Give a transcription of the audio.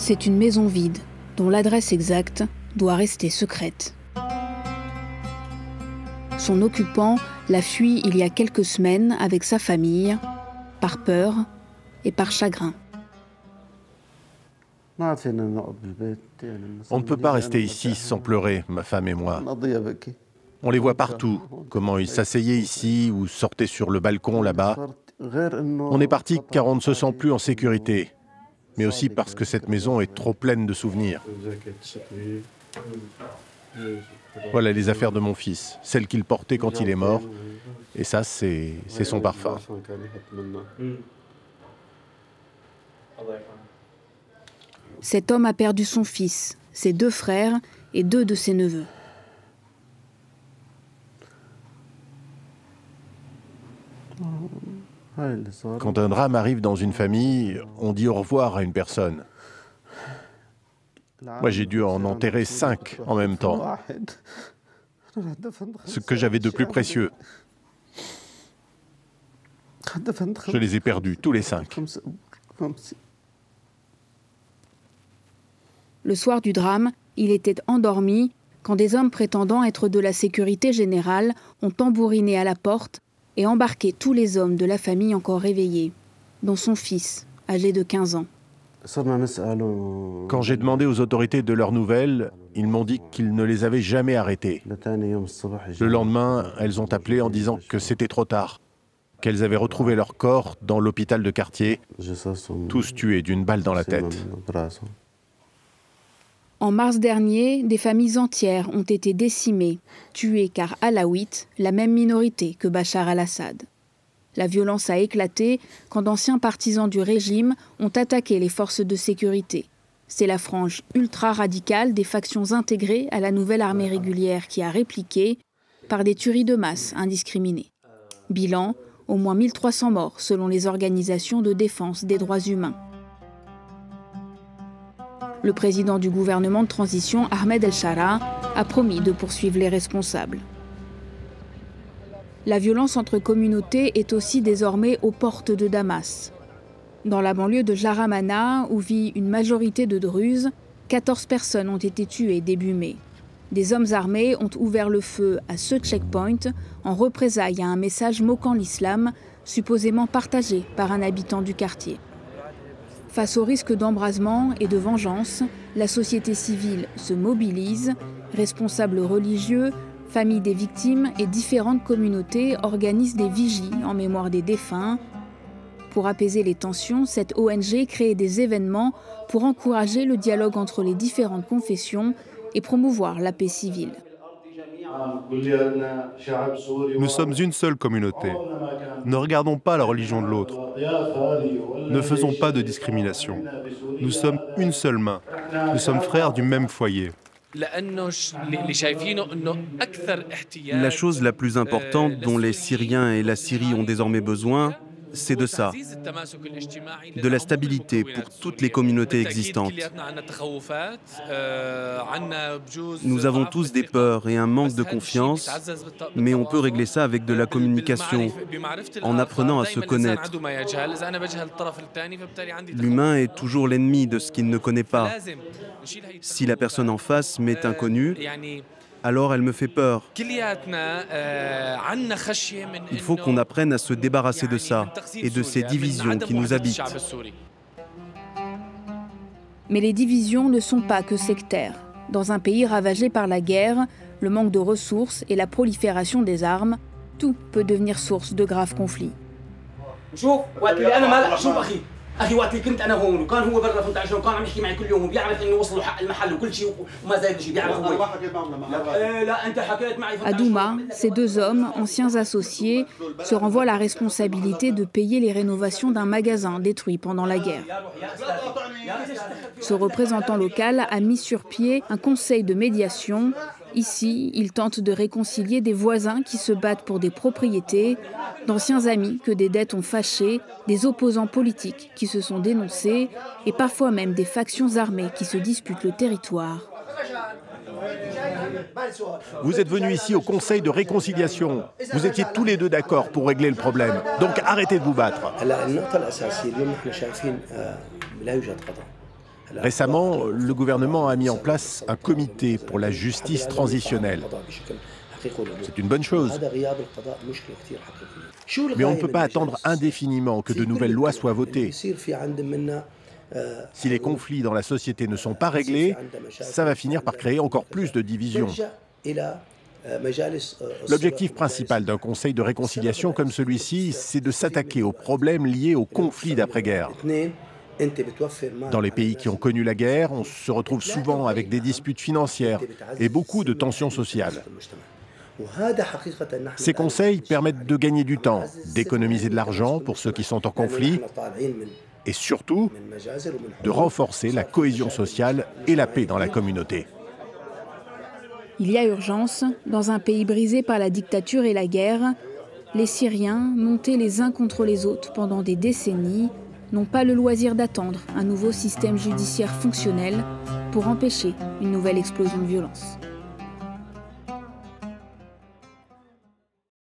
C'est une maison vide, dont l'adresse exacte doit rester secrète. Son occupant l'a fui il y a quelques semaines avec sa famille, par peur et par chagrin. On ne peut pas rester ici sans pleurer, ma femme et moi. On les voit partout, comment ils s'asseyaient ici ou sortaient sur le balcon là-bas. On est parti car on ne se sent plus en sécurité, mais aussi parce que cette maison est trop pleine de souvenirs. Voilà les affaires de mon fils, celles qu'il portait quand il est mort, et ça, c'est son parfum. Cet homme a perdu son fils, ses 2 frères et 2 de ses neveux. Quand un drame arrive dans une famille, on dit au revoir à une personne. Moi, j'ai dû en enterrer 5 en même temps. Ce que j'avais de plus précieux. Je les ai perdus, tous les 5. Le soir du drame, il était endormi quand des hommes prétendant être de la sécurité générale ont tambouriné à la porte et embarqué tous les hommes de la famille encore réveillés, dont son fils, âgé de 15 ans. Quand j'ai demandé aux autorités de leurs nouvelles, ils m'ont dit qu'ils ne les avaient jamais arrêtés. Le lendemain, elles ont appelé en disant que c'était trop tard, qu'elles avaient retrouvé leurs corps dans l'hôpital de quartier, tous tués d'une balle dans la tête. En mars dernier, des familles entières ont été décimées, tuées car alaouites, la même minorité que Bachar al-Assad. La violence a éclaté quand d'anciens partisans du régime ont attaqué les forces de sécurité. C'est la frange ultra-radicale des factions intégrées à la nouvelle armée régulière qui a répliqué par des tueries de masse indiscriminées. Bilan, au moins 1300 morts selon les organisations de défense des droits humains. Le président du gouvernement de transition, Ahmed El-Shara, a promis de poursuivre les responsables. La violence entre communautés est aussi désormais aux portes de Damas. Dans la banlieue de Jaramana, où vit une majorité de Druzes, 14 personnes ont été tuées début mai. Des hommes armés ont ouvert le feu à ce checkpoint en représailles à un message moquant l'islam, supposément partagé par un habitant du quartier. Face au risque d'embrasement et de vengeance, la société civile se mobilise, responsables religieux, familles des victimes et différentes communautés organisent des vigies en mémoire des défunts. Pour apaiser les tensions, cette ONG crée des événements pour encourager le dialogue entre les différentes confessions et promouvoir la paix civile. Nous sommes une seule communauté. Ne regardons pas la religion de l'autre. Ne faisons pas de discrimination. Nous sommes une seule main. Nous sommes frères du même foyer. La chose la plus importante dont les Syriens et la Syrie ont désormais besoin, c'est de ça, de la stabilité pour toutes les communautés existantes. Nous avons tous des peurs et un manque de confiance, mais on peut régler ça avec de la communication, en apprenant à se connaître. L'humain est toujours l'ennemi de ce qu'il ne connaît pas. Si la personne en face m'est inconnue, alors elle me fait peur. Il faut qu'on apprenne à se débarrasser de ça et de ces divisions qui nous habitent. Mais les divisions ne sont pas que sectaires. Dans un pays ravagé par la guerre, le manque de ressources et la prolifération des armes, tout peut devenir source de graves conflits. اخي وقت اللي كنت انا هون وكان هو برا 18 وكان عم يحكي معي كل يوم وبيعرف انه وصلوا حق المحل وكل شيء وما زاد شيء بيعرف هو لا انت حكيت معي. À Douma, ces 2 hommes, anciens associés, se renvoient la responsabilité de payer les rénovations d'un magasin détruit pendant la guerre. Ce représentant local a mis sur pied un conseil de médiation. Ici, il tente de réconcilier des voisins qui se battent pour des propriétés, d'anciens amis que des dettes ont fâchés, des opposants politiques qui se sont dénoncés et parfois même des factions armées qui se disputent le territoire. Vous êtes venus ici au Conseil de réconciliation. Vous étiez tous les 2 d'accord pour régler le problème. Donc arrêtez de vous battre. Récemment, le gouvernement a mis en place un comité pour la justice transitionnelle. C'est une bonne chose. Mais on ne peut pas attendre indéfiniment que de nouvelles lois soient votées. Si les conflits dans la société ne sont pas réglés, ça va finir par créer encore plus de divisions. L'objectif principal d'un conseil de réconciliation comme celui-ci, c'est de s'attaquer aux problèmes liés aux conflits d'après-guerre. Dans les pays qui ont connu la guerre, on se retrouve souvent avec des disputes financières et beaucoup de tensions sociales. Ces conseils permettent de gagner du temps, d'économiser de l'argent pour ceux qui sont en conflit et surtout de renforcer la cohésion sociale et la paix dans la communauté. Il y a urgence. Dans un pays brisé par la dictature et la guerre, les Syriens, montés les uns contre les autres pendant des décennies, n'ont pas le loisir d'attendre un nouveau système judiciaire fonctionnel pour empêcher une nouvelle explosion de violence.